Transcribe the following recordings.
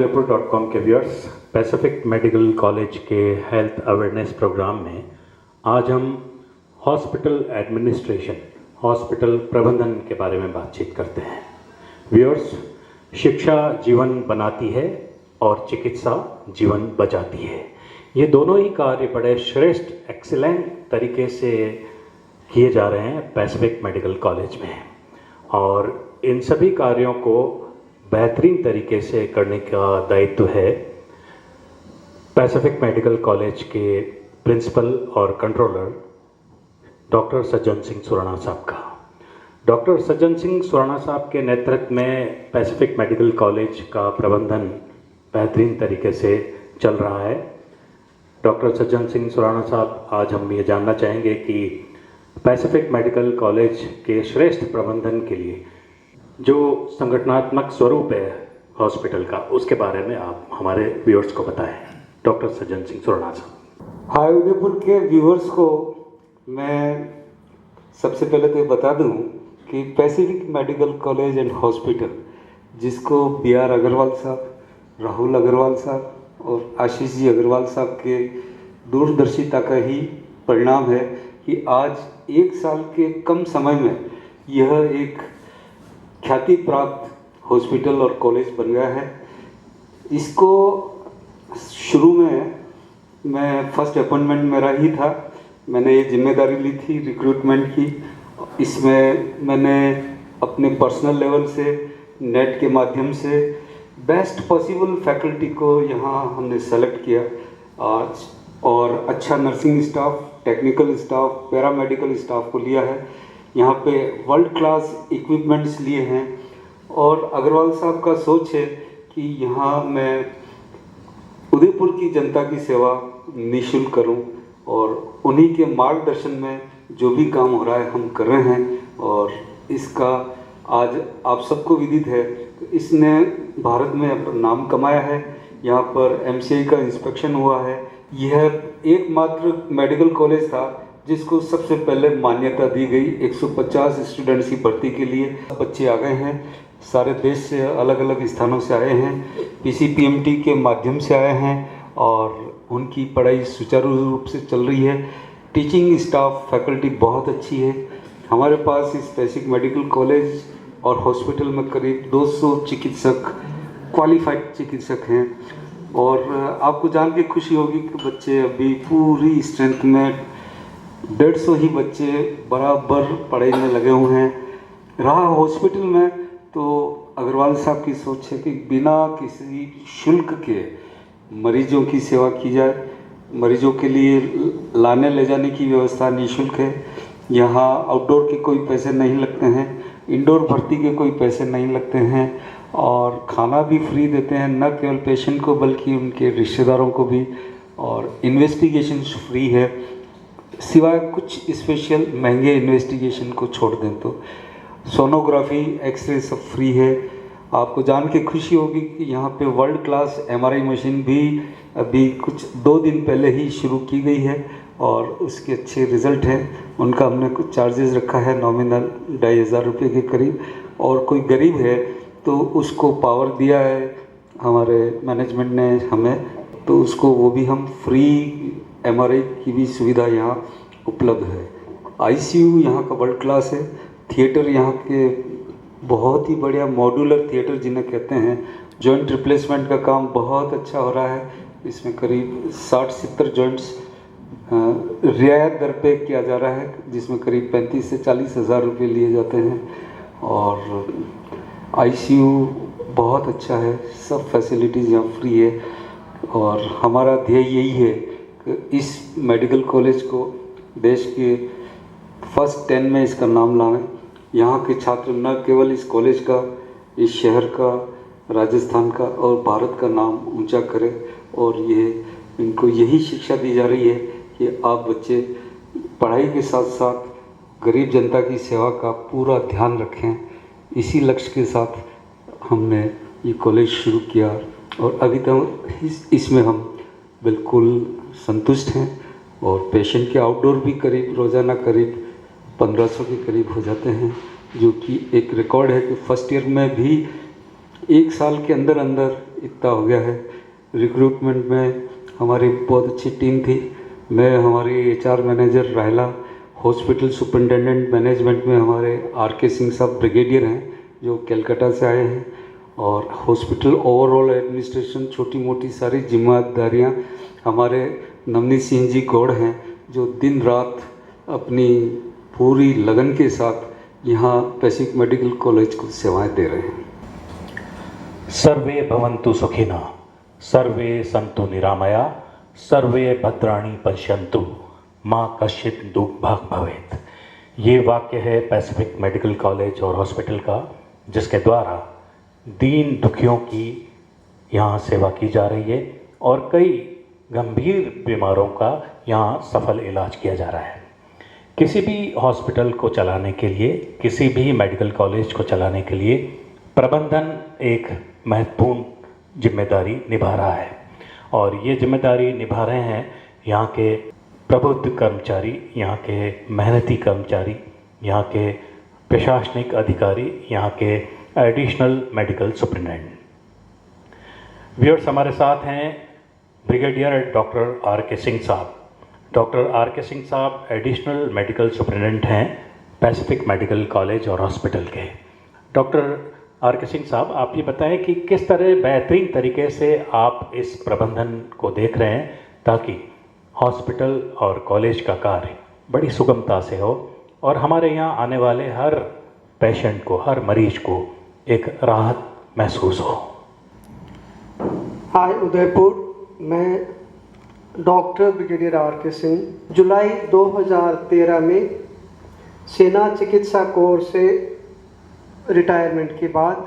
highudaypur.com के viewers, Pacific medical college के health awareness programme में आज हम हॉस्पिटल एडमिनिस्ट्रेशन, हॉस्पिटल प्रबंधन के बारे में बातचीत करते हैं। व्यूअर्स, शिक्षा जीवन बनाती है और चिकित्सा जीवन बचाती है। ये दोनों ही कार्य बड़े श्रेष्ठ, एक्सीलेंट तरीके से किए जा रहे हैं पैसिफिक मेडिकल कॉलेज में, और इन सभी कार्यों को बेहतरीन तरीके से करने का दायित्व है पैसिफिक मेडिकल कॉलेज के प्रिंसिपल और कंट्रोलर डॉक्टर सज्जन सिंह सुराणा साहब का। डॉक्टर सज्जन सिंह सुराणा साहब के नेतृत्व में पैसिफिक मेडिकल कॉलेज का प्रबंधन बेहतरीन तरीके से चल रहा है। डॉक्टर सज्जन सिंह सुराणा साहब, आज हम ये जानना चाहेंगे कि पैसिफिक मेडिकल कॉलेज के श्रेष्ठ प्रबंधन के लिए जो संगठनात्मक स्वरूप है हॉस्पिटल का, उसके बारे में आप हमारे व्यूअर्स को बताएं। डॉक्टर सज्जन सिंह सुराणा साहब। हाई उदयपुर के व्यूअर्स को मैं सबसे पहले तो बता दूं कि Pacific medical college and hospital, जिसको BR अग्रवाल साहब, राहुल अग्रवाल साहब और आशीष जी अग्रवाल साहब के दूरदर्शिता का ही परिणाम है कि आज 1 साल के कम समय में यह एक ख्याति प्राप्त हॉस्पिटल और कॉलेज बन गया है। इसको शुरू में मैं फर्स्ट अपॉइंटमेंट मेरा ही था, मैंने ये जिम्मेदारी ली थी रिक्रूटमेंट की। इसमें मैंने अपने पर्सनल लेवल से, नेट के माध्यम से बेस्ट पॉसिबल फैकल्टी को यहाँ हमने सेलेक्ट किया आज, और अच्छा nursing staff, technical staff, paramedical staff को लिया है। यहाँ पे वर्ल्ड क्लास इक्विपमेंट्स लिए हैं, और अग्रवाल साहब का सोच है कि यहाँ मैं उदयपुर की जनता की सेवा निःशुल्क करूँ, और उन्हीं के मार्गदर्शन में जो भी काम हो रहा है हम कर रहे हैं। और इसका आज आप सबको विदित है, इसने भारत में अपना नाम कमाया है। यहाँ पर MCI का इंस्पेक्शन हुआ है। यह एकमात्र मेडिकल कॉलेज था जिसको सबसे पहले मान्यता दी गई। 150 स्टूडेंट्स की भर्ती के लिए बच्चे आ गए हैं, सारे देश से अलग अलग स्थानों से आए हैं, PCPMT के माध्यम से आए हैं, और उनकी पढ़ाई सुचारू रूप से चल रही है। टीचिंग स्टाफ, फैकल्टी बहुत अच्छी है। हमारे पास इस पैसिफिक मेडिकल कॉलेज और हॉस्पिटल में करीब 200 चिकित्सक, क्वालिफाइड चिकित्सक हैं। और आपको जान के खुशी होगी कि बच्चे अभी पूरी स्ट्रेंथ में 150 ही बच्चे बराबर पढ़ाई में लगे हुए हैं। रहा हॉस्पिटल में, तो अग्रवाल साहब की सोच है कि बिना किसी शुल्क के मरीजों की सेवा की जाए। मरीजों के लिए लाने ले जाने की व्यवस्था निःशुल्क है। यहाँ आउटडोर के कोई पैसे नहीं लगते हैं, इंडोर भर्ती के कोई पैसे नहीं लगते हैं, और खाना भी फ्री देते हैं, न केवल पेशेंट को बल्कि उनके रिश्तेदारों को भी। और इन्वेस्टिगेशन फ्री है, सिवाय कुछ स्पेशल महंगे इन्वेस्टिगेशन को छोड़ दें तो। सोनोग्राफी, एक्सरे सब फ्री है। आपको जान के खुशी होगी कि यहाँ पे वर्ल्ड क्लास MRI मशीन भी अभी कुछ 2 दिन पहले ही शुरू की गई है, और उसके अच्छे रिज़ल्ट हैं। उनका हमने कुछ चार्जेस रखा है, नॉमिनल 2500 रुपये के करीब। और कोई गरीब है तो उसको पावर दिया है हमारे मैनेजमेंट ने हमें, तो उसको वो भी हम फ्री MRI की भी सुविधा यहाँ उपलब्ध है। ICU यहाँ का वर्ल्ड क्लास है। थिएटर यहाँ के बहुत ही बढ़िया मॉड्यूलर थिएटर जिन्हें कहते हैं, जॉइंट रिप्लेसमेंट का काम बहुत अच्छा हो रहा है। इसमें करीब 60-70 जॉइंट्स रियायत दर पे किया जा रहा है, जिसमें करीब 35 से 40 हज़ार रुपये लिए जाते हैं। और ICU बहुत अच्छा है, सब फैसिलिटीज़ यहाँ फ्री है। और हमारा ध्येय यही है कि इस मेडिकल कॉलेज को देश के फर्स्ट 10 में इसका नाम लाएं। यहाँ के छात्र न केवल इस कॉलेज का, इस शहर का, राजस्थान का और भारत का नाम ऊंचा करें। और ये इनको यही शिक्षा दी जा रही है कि आप बच्चे पढ़ाई के साथ साथ गरीब जनता की सेवा का पूरा ध्यान रखें। इसी लक्ष्य के साथ हमने ये कॉलेज शुरू किया, और अभी तक इसमें हम बिल्कुल संतुष्ट हैं। और पेशेंट के आउटडोर भी करीब रोज़ाना करीब 1500 के करीब हो जाते हैं, जो कि एक रिकॉर्ड है कि फर्स्ट ईयर में भी 1 साल के अंदर अंदर इतना हो गया है। रिक्रूटमेंट में हमारी बहुत अच्छी टीम थी। मैं, हमारी HR मैनेजर राहिला, हॉस्पिटल सुपरिटेंडेंट मैनेजमेंट में हमारे RK सिंह साहब ब्रिगेडियर हैं जो कलकत्ता से आए हैं, और हॉस्पिटल ओवरऑल एडमिनिस्ट्रेशन छोटी मोटी सारी जिम्मेदारियां हमारे नवनीत सिंह जी गौड़ हैं जो दिन रात अपनी पूरी लगन के साथ यहाँ पैसिफिक मेडिकल कॉलेज को सेवाएं दे रहे हैं। सर्वे भवन्तु सुखिनः, सर्वे सन्तु निरामया, सर्वे भद्राणि पश्यन्तु, माँ कश्चित् दुर्भाग् भवेत्। ये वाक्य है पैसिफिक मेडिकल कॉलेज और हॉस्पिटल का, जिसके द्वारा दीन दुखियों की यहाँ सेवा की जा रही है और कई गंभीर बीमारों का यहाँ सफल इलाज किया जा रहा है। किसी भी हॉस्पिटल को चलाने के लिए, किसी भी मेडिकल कॉलेज को चलाने के लिए प्रबंधन एक महत्वपूर्ण जिम्मेदारी निभा रहा है, और ये जिम्मेदारी निभा रहे हैं यहाँ के प्रबुद्ध कर्मचारी, यहाँ के मेहनती कर्मचारी, यहाँ के प्रशासनिक अधिकारी, यहाँ के एडिशनल मेडिकल सुपरिटेंडेंट। व्यूअर्स, हमारे साथ हैं ब्रिगेडियर डॉक्टर RK सिंह साहब। डॉक्टर RK सिंह साहब एडिशनल मेडिकल सुपरिटेंडेंट हैं पैसिफिक मेडिकल कॉलेज और हॉस्पिटल के। डॉक्टर RK सिंह साहब, आप ये बताएं कि किस तरह बेहतरीन तरीके से आप इस प्रबंधन को देख रहे हैं ताकि हॉस्पिटल और कॉलेज का कार्य बड़ी सुगमता से हो और हमारे यहाँ आने वाले हर पेशेंट को, हर मरीज को एक राहत महसूस हो। हाय उदयपुर, मैं डॉक्टर ब्रिगेडियर RK सिंह जुलाई 2013 में सेना चिकित्सा कोर से रिटायरमेंट के बाद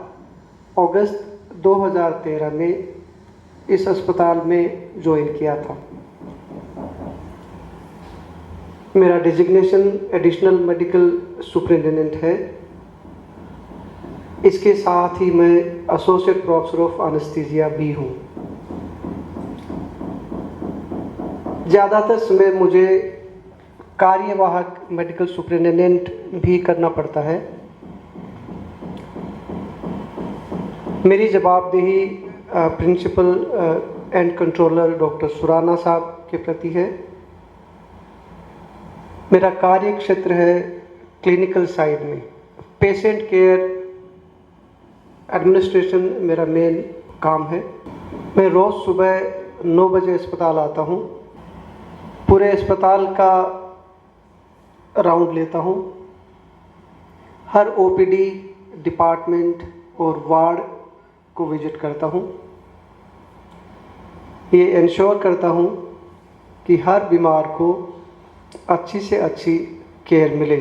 अगस्त 2013 में इस अस्पताल में ज्वाइन किया था। मेरा डिजिग्नेशन एडिशनल मेडिकल सुपरिटेंडेंट है। इसके साथ ही मैं एसोसिएट प्रोफेसर ऑफ एनेस्थीसिया भी हूँ। ज़्यादातर समय मुझे कार्यवाहक मेडिकल सुपरिटेंडेंट भी करना पड़ता है। मेरी जवाबदेही principal and controller doctor Surana साहब के प्रति है। मेरा कार्य क्षेत्र है क्लिनिकल साइड में, पेशेंट केयर एडमिनिस्ट्रेशन मेरा मेन काम है। मैं रोज़ सुबह 9 बजे अस्पताल आता हूँ, पूरे अस्पताल का राउंड लेता हूँ, हर OPD, डिपार्टमेंट और वार्ड को विजिट करता हूँ। ये इंश्योर करता हूँ कि हर बीमार को अच्छी से अच्छी केयर मिले।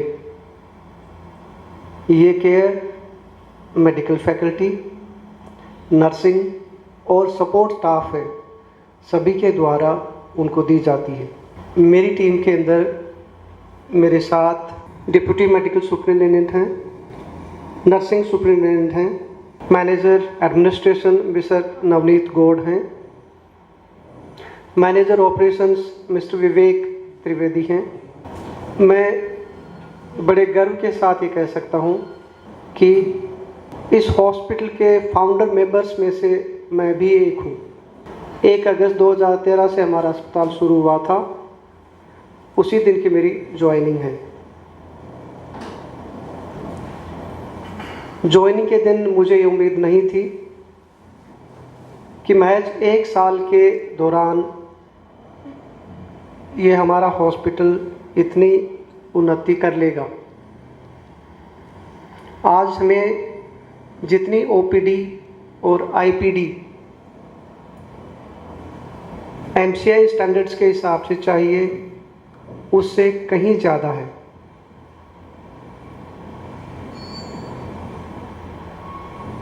ये केयर मेडिकल फैकल्टी, नर्सिंग और सपोर्ट स्टाफ है, सभी के द्वारा उनको दी जाती है। मेरी टीम के अंदर मेरे साथ डिप्टी मेडिकल सुपरिटेंडेंट हैं, नर्सिंग सुपरिटेंडेंट हैं, manager administration mister Navneet Gaur हैं, manager operations mister Vivek Trivedi हैं। मैं बड़े गर्व के साथ ये कह सकता हूँ कि इस हॉस्पिटल के फाउंडर मेंबर्स में से मैं भी एक हूँ। 1 अगस्त 2013 से हमारा अस्पताल शुरू हुआ था, उसी दिन की मेरी ज्वाइनिंग है। ज्वाइनिंग के दिन मुझे ये उम्मीद नहीं थी कि महज 1 साल के दौरान ये हमारा हॉस्पिटल इतनी उन्नति कर लेगा। आज हमें जितनी OPD और IPD MCI स्टैंडर्ड्स के हिसाब से चाहिए, उससे कहीं ज़्यादा है।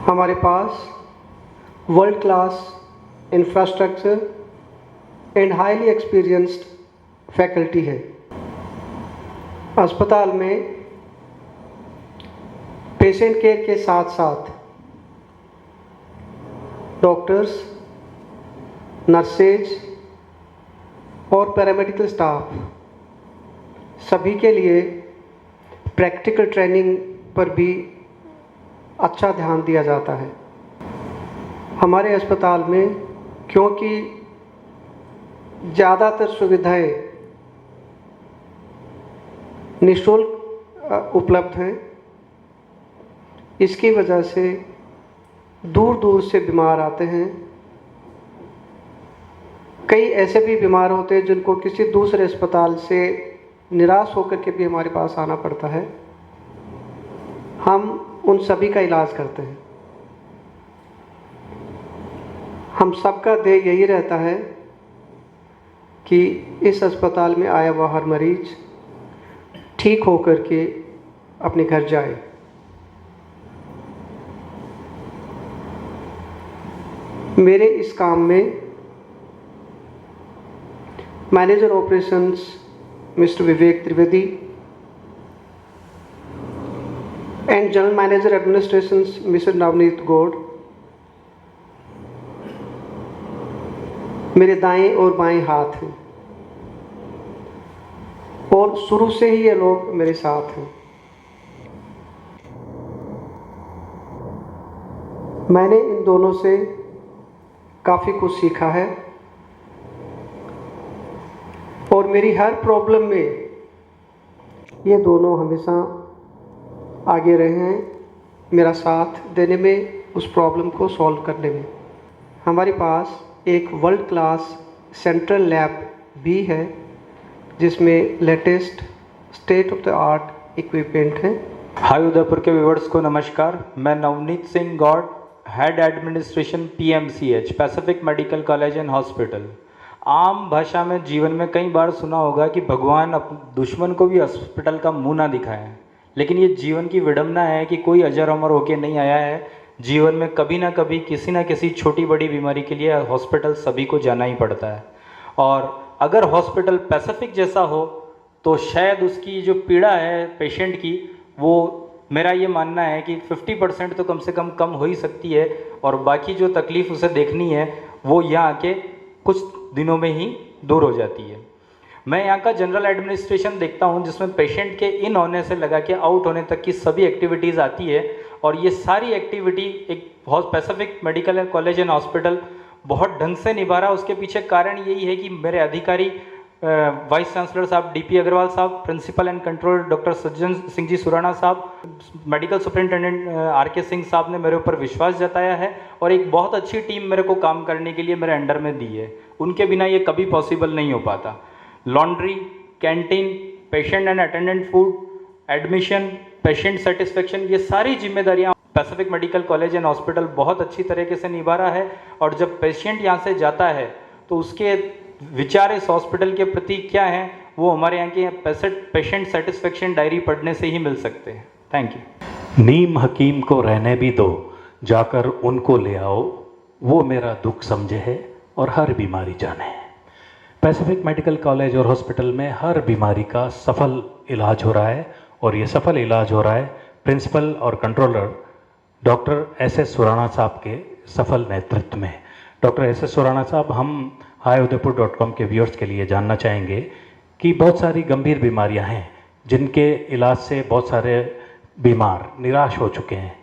हमारे पास world class infrastructure and highly experienced faculty है। अस्पताल में पेशेंट केयर के साथ साथ डॉक्टर्स, नर्सेज और पैरामेडिकल स्टाफ सभी के लिए प्रैक्टिकल ट्रेनिंग पर भी अच्छा ध्यान दिया जाता है। हमारे अस्पताल में क्योंकि ज़्यादातर सुविधाएं निःशुल्क उपलब्ध हैं, इसकी वजह से दूर दूर से बीमार आते हैं। कई ऐसे भी बीमार होते हैं जिनको किसी दूसरे अस्पताल से निराश होकर के भी हमारे पास आना पड़ता है। हम उन सभी का इलाज करते हैं। हम सबका ध्येय यही रहता है कि इस अस्पताल में आया हुआ हर मरीज ठीक होकर के अपने घर जाए। मेरे इस काम में manager operations mister Vivek Trivedi and general manager administrations mister Navneet Gaur मेरे दाएं और बाएं हाथ हैं और शुरू से ही ये लोग मेरे साथ हैं। मैंने इन दोनों से काफ़ी कुछ सीखा है और मेरी हर प्रॉब्लम में ये दोनों हमेशा आगे रहे हैं, मेरा साथ देने में, उस प्रॉब्लम को सॉल्व करने में। हमारे पास एक वर्ल्ड क्लास सेंट्रल लैब भी है जिसमें latest state of the art equipment है। हाय उदयपुर के व्यूअर्स को नमस्कार। मैं Navneet Singh Gaur, head administration PMCH Pacific medical college and hospital. आम भाषा में जीवन में कई बार सुना होगा कि भगवान दुश्मन को भी हॉस्पिटल का मुंह ना दिखाए, लेकिन ये जीवन की विडंबना है कि कोई अजर अमर होके नहीं आया है। जीवन में कभी ना कभी किसी ना किसी छोटी बड़ी बीमारी के लिए हॉस्पिटल सभी को जाना ही पड़ता है। और अगर हॉस्पिटल पैसिफिक जैसा हो तो शायद उसकी जो पीड़ा है पेशेंट की, वो मेरा ये मानना है कि 50% तो कम से कम हो ही सकती है, और बाकी जो तकलीफ़ उसे देखनी है वो यहाँ आके कुछ दिनों में ही दूर हो जाती है। मैं यहाँ का जनरल एडमिनिस्ट्रेशन देखता हूँ जिसमें पेशेंट के इन होने से लगा के आउट होने तक की सभी एक्टिविटीज़ आती है, और ये सारी एक्टिविटी एक Pacific medical college and hospital बहुत ढंग से निभा रहा है। उसके पीछे कारण यही है कि मेरे अधिकारी वाइस चांसलर साहब DP अग्रवाल साहब, principal and control doctor Sajjan Singh ji Surana साहब, मेडिकल सुपरिटेंडेंट RK सिंह साहब ने मेरे ऊपर विश्वास जताया है और एक बहुत अच्छी टीम मेरे को काम करने के लिए मेरे अंडर में दी है। उनके बिना ये कभी पॉसिबल नहीं हो पाता। Laundry, canteen, patient and attendant food, admission, patient satisfaction, ये सारी जिम्मेदारियाँ Pacific medical college and hospital बहुत अच्छी तरीके से निभा रहा है। और जब पेशेंट यहाँ से जाता है तो उसके विचार इस हॉस्पिटल के प्रति क्या हैं, वो हमारे यहाँ के पेशेंट सेटिस्फेक्शन डायरी पढ़ने से ही मिल सकते हैं। Thank you. नीम हकीम को रहने भी दो, जाकर उनको ले आओ, वो मेरा दुख समझे है और हर बीमारी जाने है। पैसिफिक मेडिकल कॉलेज और हॉस्पिटल में हर बीमारी का सफल इलाज हो रहा है, और ये सफल इलाज हो रहा है प्रिंसिपल और कंट्रोलर डॉक्टर SS सुराना साहब के सफल नेतृत्व में। डॉक्टर SS सुराना साहब, हम hiudaipur.com के व्यूअर्स के लिए जानना चाहेंगे कि बहुत सारी गंभीर बीमारियां हैं जिनके इलाज से बहुत सारे बीमार निराश हो चुके हैं।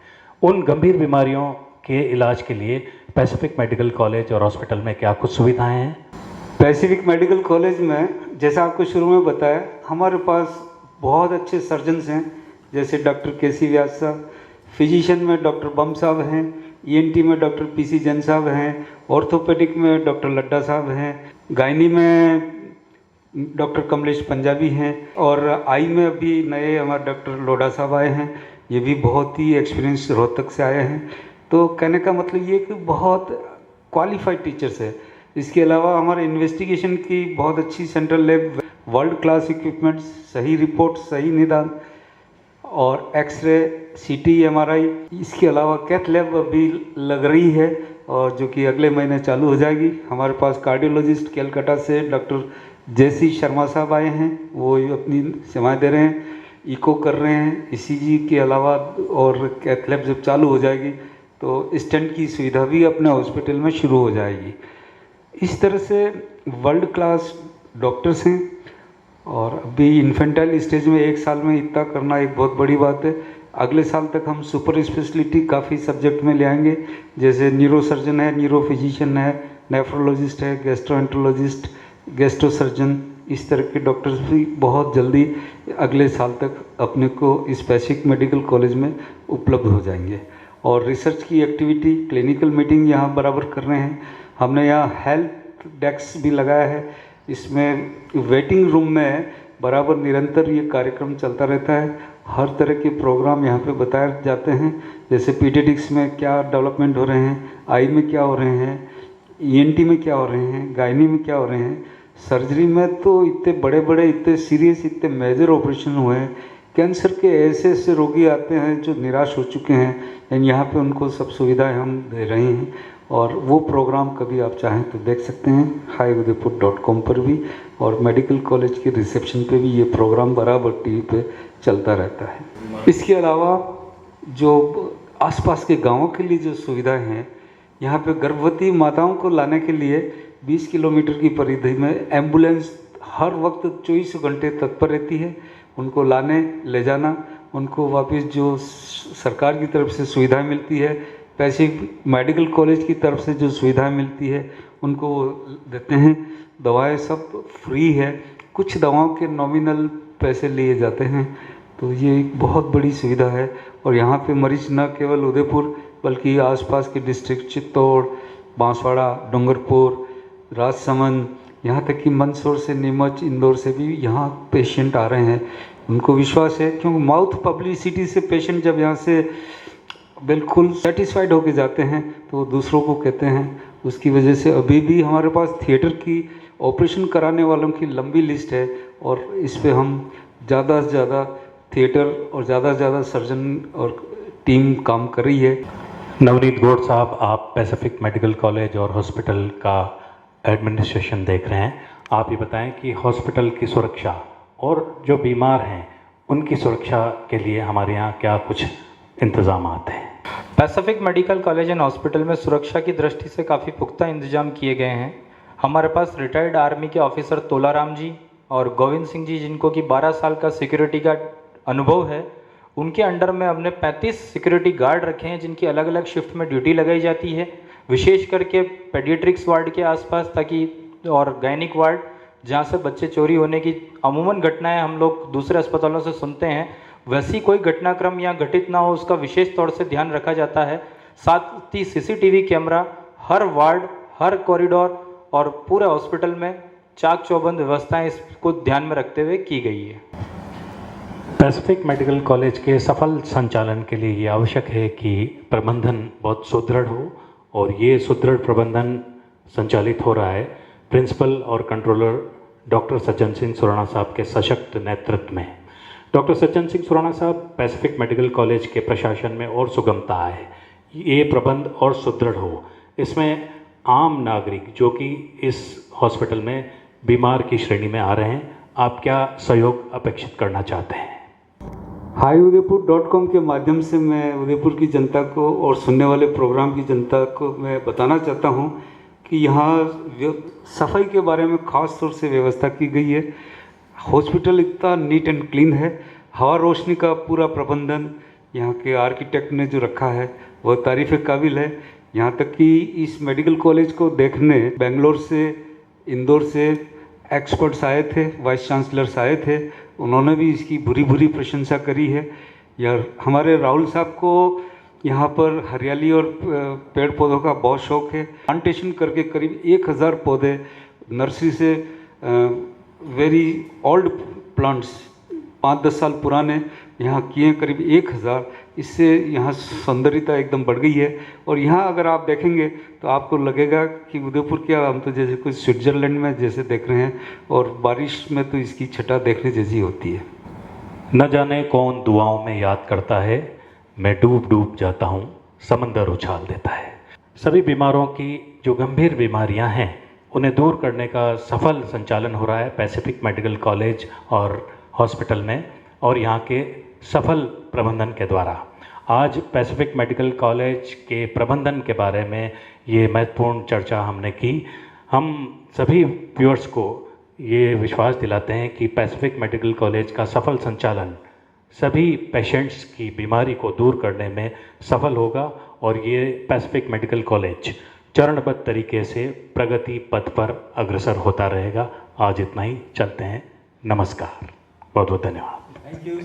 उन गंभीर बीमारियों के इलाज के लिए पैसिफिक मेडिकल कॉलेज और हॉस्पिटल में क्या कुछ सुविधाएं हैं? पैसिफिक मेडिकल कॉलेज में जैसा आपको शुरू में बताया, हमारे पास बहुत अच्छे सर्जन्स हैं, जैसे डॉक्टर KC व्यास साहब, फिजिशियन में डॉक्टर बम साहब हैं, ENT में डॉक्टर PC जैन साहब हैं, ऑर्थोपेडिक में डॉक्टर लड्डा साहब हैं, गायनी में डॉक्टर कमलेश पंजाबी हैं, और आई में अभी नए हमारे डॉक्टर लोढ़ा साहब आए हैं। ये भी बहुत ही एक्सपीरियंस रोहतक से आए हैं। तो कहने का मतलब ये कि बहुत क्वालिफाइड टीचर्स है। इसके अलावा हमारे इन्वेस्टिगेशन की बहुत अच्छी central lab, world class equipments, सही रिपोर्ट, सही निदान, और एक्सरे, CT, MRI। इसके अलावा कैथ लैब अभी लग रही है और जो कि अगले महीने चालू हो जाएगी। हमारे पास कार्डियोलॉजिस्ट कलकत्ता से डॉक्टर JC शर्मा साहब आए हैं, वो अपनी सेवाएं दे रहे हैं, इको कर रहे हैं। ECG के अलावा और कैथ लैब जब चालू हो जाएगी तो स्टेंट की सुविधा भी अपने हॉस्पिटल में शुरू हो जाएगी। इस तरह से वर्ल्ड क्लास डॉक्टर्स हैं, और अभी इन्फेंटाइल स्टेज में 1 साल में इतना करना एक बहुत बड़ी बात है। अगले साल तक हम सुपर स्पेशलिटी काफ़ी सब्जेक्ट में ले आएंगे, जैसे न्यूरो सर्जन है, न्यूरो फिजिशियन है, नेफ्रोलॉजिस्ट है, गैस्ट्रोएंटरोलॉजिस्ट, गैस्ट्रो इस तरह के डॉक्टर्स भी बहुत जल्दी अगले साल तक अपने को इस पैसिफिक मेडिकल कॉलेज में उपलब्ध हो जाएंगे। और रिसर्च की एक्टिविटी, क्लिनिकल मीटिंग यहाँ बराबर कर रहे हैं। हमने यहाँ हेल्थ डेस्क भी लगाया है, इसमें वेटिंग रूम में बराबर निरंतर ये कार्यक्रम चलता रहता है। हर तरह के प्रोग्राम यहाँ पे बताए जाते हैं, जैसे पीडियाट्रिक्स में क्या डेवलपमेंट हो रहे हैं, आई में क्या हो रहे हैं, ईएनटी में क्या हो रहे हैं, गायनी में क्या हो रहे हैं। सर्जरी में तो इतने बड़े बड़े, इतने सीरियस, इतने मेजर ऑपरेशन हुए हैं। कैंसर के ऐसे ऐसे रोगी आते हैं जो निराश हो चुके हैं, लेकिन यहाँ पे उनको सब सुविधाएं हम दे रहे हैं। और वो प्रोग्राम कभी आप चाहें तो देख सकते हैं highudaypur.com पर भी, और मेडिकल कॉलेज के रिसेप्शन पे भी ये प्रोग्राम बराबर टीवी पे चलता रहता है। इसके अलावा जो आसपास के गांवों के लिए जो सुविधाएं हैं, यहाँ पे गर्भवती माताओं को लाने के लिए 20 किलोमीटर की परिधि में एम्बुलेंस हर वक्त 24 घंटे तत्पर रहती है। उनको लाने ले जाना, उनको वापस जो सरकार की तरफ से सुविधाएं मिलती है, पैसिफिक मेडिकल कॉलेज की तरफ से जो सुविधाएं मिलती है उनको देते हैं। दवाएं सब फ्री है, कुछ दवाओं के नॉमिनल पैसे लिए जाते हैं, तो ये एक बहुत बड़ी सुविधा है। और यहाँ पे मरीज न केवल उदयपुर बल्कि आसपास के डिस्ट्रिक्ट चित्तौड़, बांसवाड़ा, डूंगरपुर, राजसमंद, यहाँ तक कि मंदसौर से, नीमच, इंदौर से भी यहाँ पेशेंट आ रहे हैं। उनको विश्वास है, क्योंकि माउथ पब्लिसिटी से पेशेंट जब यहाँ से बिल्कुल सेटिस्फाइड होके जाते हैं तो वो दूसरों को कहते हैं। उसकी वजह से अभी भी हमारे पास थिएटर की ऑपरेशन कराने वालों की लंबी लिस्ट है, और इस पे हम ज़्यादा से ज़्यादा थिएटर और ज़्यादा से ज़्यादा सर्जन और टीम काम कर रही है। नवनीत गौड़ साहब, आप पैसिफिक मेडिकल कॉलेज और हॉस्पिटल का एडमिनिस्ट्रेशन देख रहे हैं। आप ये बताएं कि हॉस्पिटल की सुरक्षा और जो बीमार हैं उनकी सुरक्षा के लिए हमारे यहाँ क्या कुछ इंतजामात हैं? Pacific medical college and hospital में सुरक्षा की दृष्टि से काफ़ी पुख्ता इंतजाम किए गए हैं। हमारे पास रिटायर्ड आर्मी के ऑफिसर तोलाराम जी और गोविंद सिंह जी, जिनको कि 12 साल का सिक्योरिटी का अनुभव है, उनके अंडर में हमने 35 सिक्योरिटी गार्ड रखे हैं, जिनकी अलग अलग शिफ्ट में ड्यूटी लगाई जाती है, विशेष करके पेडियाट्रिक्स वार्ड के आसपास, ताकि और गायनिक वार्ड जहाँ से बच्चे चोरी होने की अमूमन घटनाएं हम लोग दूसरे अस्पतालों से सुनते हैं, वैसी कोई घटनाक्रम यहाँ घटित ना हो, उसका विशेष तौर से ध्यान रखा जाता है। साथ ही सीसीटीवी कैमरा हर वार्ड, हर कॉरिडोर और पूरे हॉस्पिटल में चाक चौबंद व्यवस्थाएं इसको ध्यान में रखते हुए की गई है। पैसिफिक मेडिकल कॉलेज के सफल संचालन के लिए ये आवश्यक है कि प्रबंधन बहुत सुदृढ़ हो, और ये सुदृढ़ प्रबंधन संचालित हो रहा है प्रिंसिपल और कंट्रोलर डॉक्टर सज्जन सिंह सुराणा साहब के सशक्त नेतृत्व में। डॉक्टर सज्जन सिंह सुराणा साहब, पैसिफिक मेडिकल कॉलेज के प्रशासन में और सुगमता आए, ये प्रबंध और सुदृढ़ हो, इसमें आम नागरिक जो कि इस हॉस्पिटल में बीमार की श्रेणी में आ रहे हैं, आप क्या सहयोग अपेक्षित करना चाहते हैं? highudaypur.com के माध्यम से मैं उदयपुर की जनता को और सुनने वाले प्रोग्राम की जनता को मैं बताना चाहता हूं कि यहाँ सफाई के बारे में ख़ास तौर से व्यवस्था की गई है। हॉस्पिटल इतना नीट एंड क्लीन है। हवा रोशनी का पूरा प्रबंधन यहाँ के आर्किटेक्ट ने जो रखा है वह तारीफ़ काबिल है। यहाँ तक कि इस मेडिकल कॉलेज को देखने बेंगलोर से, इंदौर से एक्सपर्ट्स आए थे, वाइस चांसलर्स आए थे, उन्होंने भी इसकी बुरी बुरी प्रशंसा करी है। यार हमारे राहुल साहब को यहाँ पर हरियाली और पेड़ पौधों का बहुत शौक़ है। प्लांटेशन करके करीब 1000 पौधे नर्सरी से वेरी ओल्ड प्लांट्स 5-10 साल पुराने यहाँ किए, करीब 1000। इससे यहाँ सौंदर्यता एकदम बढ़ गई है। और यहाँ अगर आप देखेंगे तो आपको लगेगा कि उदयपुर क्या, हम तो जैसे कुछ स्विट्ज़रलैंड में जैसे देख रहे हैं, और बारिश में तो इसकी छटा देखने जैसी होती है। न जाने कौन दुआओं में याद करता है, मैं डूब डूब जाता हूँ, समंदर उछाल देता है। सभी बीमारों की जो गंभीर बीमारियाँ हैं उन्हें दूर करने का सफल संचालन हो रहा है पैसिफिक मेडिकल कॉलेज और हॉस्पिटल में, और यहाँ के सफल प्रबंधन के द्वारा। आज पैसिफिक मेडिकल कॉलेज के प्रबंधन के बारे में ये महत्वपूर्ण चर्चा हमने की। हम सभी व्यूअर्स को ये विश्वास दिलाते हैं कि पैसिफिक मेडिकल कॉलेज का सफल संचालन सभी पेशेंट्स की बीमारी को दूर करने में सफल होगा और ये पैसिफिक मेडिकल कॉलेज चरणबद्ध तरीके से प्रगति पथ पर अग्रसर होता रहेगा। आज इतना ही, चलते हैं। नमस्कार, बहुत बहुत धन्यवाद। Thank you.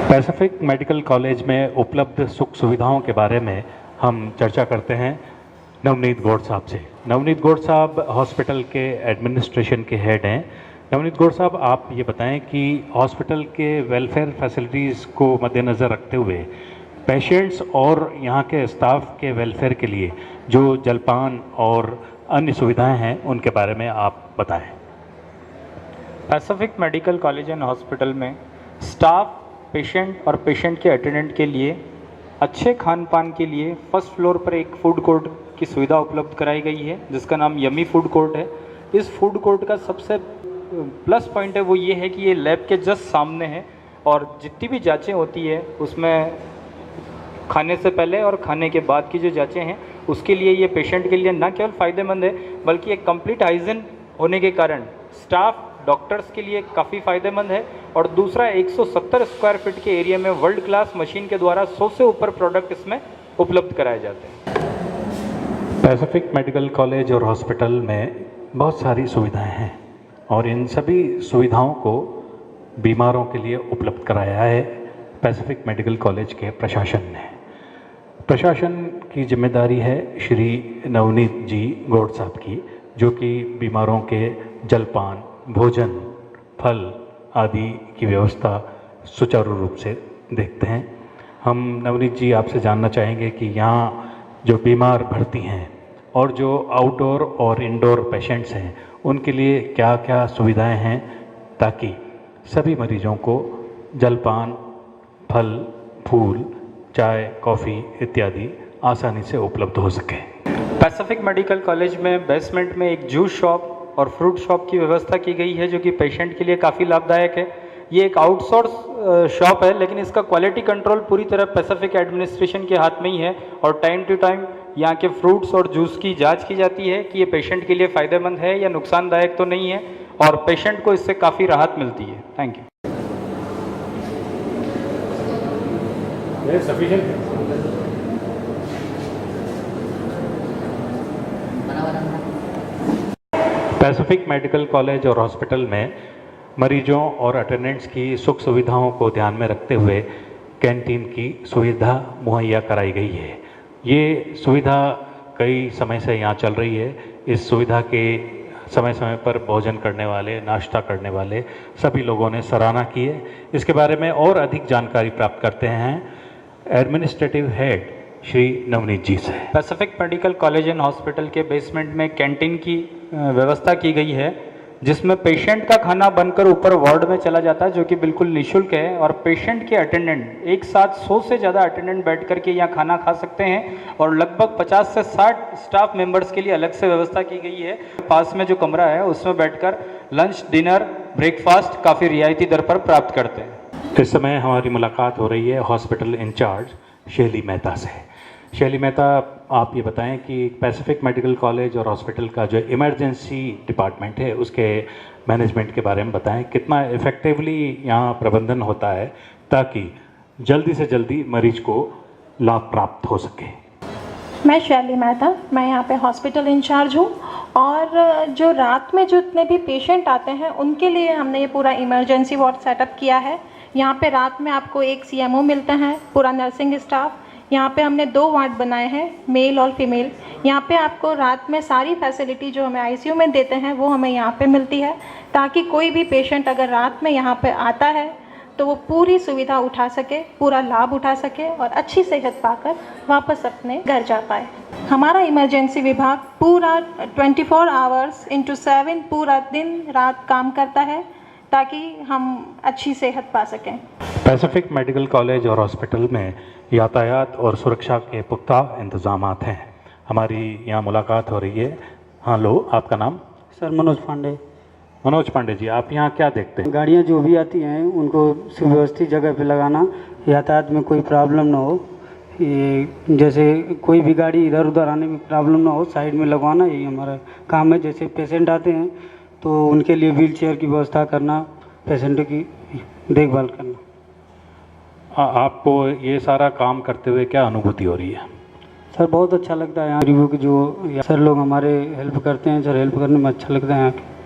Pacific medical college में उपलब्ध सुख सुविधाओं के बारे में हम चर्चा करते हैं नवनीत गौड़ साहब से। नवनीत गौड़ साहब हॉस्पिटल के एडमिनिस्ट्रेशन के हेड हैं। नवनीत गौड़ साहब, आप ये बताएं कि हॉस्पिटल के वेलफेयर फैसिलिटीज़ को मद्देनज़र रखते हुए पेशेंट्स और यहाँ के स्टाफ के वेलफेयर के लिए जो जलपान और अन्य सुविधाएं हैं उनके बारे में आप बताएं। Pacific medical college and hospital में स्टाफ, पेशेंट और पेशेंट के अटेंडेंट के लिए अच्छे खान पान के लिए फर्स्ट फ्लोर पर एक फूड कोर्ट की सुविधा उपलब्ध कराई गई है जिसका नाम यमी फूड कोर्ट है। इस फूड कोर्ट का सबसे प्लस पॉइंट है वो ये है कि ये लैब के जस्ट सामने है और जितनी भी जांचें होती है उसमें खाने से पहले और खाने के बाद की जो जांचें हैं उसके लिए ये पेशेंट के लिए न केवल फ़ायदेमंद है बल्कि एक कंप्लीट हाइजीन होने के कारण स्टाफ, डॉक्टर्स के लिए काफ़ी फ़ायदेमंद है। और दूसरा, 170 स्क्वायर फीट के एरिया में वर्ल्ड क्लास मशीन के द्वारा 100 से ऊपर प्रोडक्ट इसमें उपलब्ध कराए जाते हैं। पैसिफिक मेडिकल कॉलेज और हॉस्पिटल में बहुत सारी सुविधाएं हैं और इन सभी सुविधाओं को बीमारों के लिए उपलब्ध कराया है पैसिफिक मेडिकल कॉलेज के प्रशासन ने। प्रशासन की जिम्मेदारी है श्री नवनीत जी गौड़ साहब की, जो कि बीमारों के जलपान, भोजन, फल आदि की व्यवस्था सुचारू रूप से देखते हैं। हम नवनीत जी आपसे जानना चाहेंगे कि यहाँ जो बीमार भर्ती हैं और जो आउटडोर और इंडोर पेशेंट्स हैं उनके लिए क्या क्या सुविधाएं हैं ताकि सभी मरीजों को जलपान, फल, फूल, चाय, कॉफ़ी इत्यादि आसानी से उपलब्ध हो सके। पैसिफिक मेडिकल कॉलेज में बेसमेंट में एक जूस शॉप और फ्रूट शॉप की व्यवस्था की गई है जो कि पेशेंट के लिए काफ़ी लाभदायक है। ये एक आउटसोर्स शॉप है लेकिन इसका क्वालिटी कंट्रोल पूरी तरह पैसिफिक एडमिनिस्ट्रेशन के हाथ में ही है और टाइम टू टाइम यहाँ के फ्रूट्स और जूस की जांच की जाती है कि ये पेशेंट के लिए फ़ायदेमंद है या नुकसानदायक तो नहीं है और पेशेंट को इससे काफ़ी राहत मिलती है। Thank you. Pacific medical college और हॉस्पिटल में मरीजों और अटेंडेंट्स की सुख सुविधाओं को ध्यान में रखते हुए कैंटीन की सुविधा मुहैया कराई गई है। ये सुविधा कई समय से यहाँ चल रही है। इस सुविधा के समय समय पर भोजन करने वाले, नाश्ता करने वाले सभी लोगों ने सराहना की है। इसके बारे में और अधिक जानकारी प्राप्त करते हैं एडमिनिस्ट्रेटिव हेड श्री नवनीत जी से। Pacific medical college and hospital के बेसमेंट में कैंटीन की व्यवस्था की गई है जिसमें पेशेंट का खाना बनकर ऊपर वार्ड में चला जाता है जो कि बिल्कुल निःशुल्क है और पेशेंट के अटेंडेंट एक साथ 100 से ज़्यादा अटेंडेंट बैठ कर के यहाँ खाना खा सकते हैं और लगभग 50 से 60 स्टाफ मेंबर्स के लिए अलग से व्यवस्था की गई है। पास में जो कमरा है उसमें बैठकर लंच, डिनर, ब्रेकफास्ट काफ़ी रियायती दर पर प्राप्त करते हैं। इस समय हमारी मुलाकात हो रही है हॉस्पिटल इंचार्ज शैली मेहता से। शैली मेहता, आप ये बताएं कि पैसिफिक मेडिकल कॉलेज और हॉस्पिटल का जो इमरजेंसी डिपार्टमेंट है उसके मैनेजमेंट के बारे में बताएं। कितना इफ़ेक्टिवली यहाँ प्रबंधन होता है ताकि जल्दी से जल्दी मरीज को लाभ प्राप्त हो सके। मैं शैली मेहता, मैं यहाँ पे हॉस्पिटल इंचार्ज हूँ और जो रात में जितने भी पेशेंट आते हैं उनके लिए हमने ये पूरा इमरजेंसी वार्ड सेटअप किया है। यहाँ पे रात में आपको एक CMO मिलते हैं, पूरा नर्सिंग स्टाफ। यहाँ पे हमने 2 वार्ड बनाए हैं, मेल और फीमेल। यहाँ पे आपको रात में सारी फैसिलिटी जो हमें ICU में देते हैं वो हमें यहाँ पे मिलती है ताकि कोई भी पेशेंट अगर रात में यहाँ पे आता है तो वो पूरी सुविधा उठा सके, पूरा लाभ उठा सके और अच्छी सेहत पाकर वापस अपने घर जा पाए। हमारा इमरजेंसी विभाग पूरा 24 आवर्स इंटू 7 पूरा दिन रात काम करता है ताकि हम अच्छी सेहत पा सकें। पैसिफिक मेडिकल कॉलेज और हॉस्पिटल में यातायात और सुरक्षा के पुख्ता इंतजामात हैं। हमारी यहाँ मुलाकात हो रही है। हाँ, लो, आपका नाम? सर मनोज पांडे। मनोज पांडे जी, आप यहाँ क्या देखते हैं? गाड़ियाँ जो भी आती हैं उनको सुव्यवस्थित जगह पे लगाना, यातायात में कोई प्रॉब्लम ना हो। ये जैसे कोई भी गाड़ी इधर उधर आने में प्रॉब्लम ना हो, साइड में लगवाना, यही हमारा काम है। जैसे पेशेंट आते हैं तो उनके लिए व्हील चेयर की व्यवस्था करना, पेशेंट की देखभाल करना। आपको ये सारा काम करते हुए क्या अनुभूति हो रही है? सर बहुत अच्छा लगता है यहाँ गरीबों की जो सर लोग हमारे हेल्प करते हैं सर, हेल्प करने में अच्छा लगता है यहाँ के।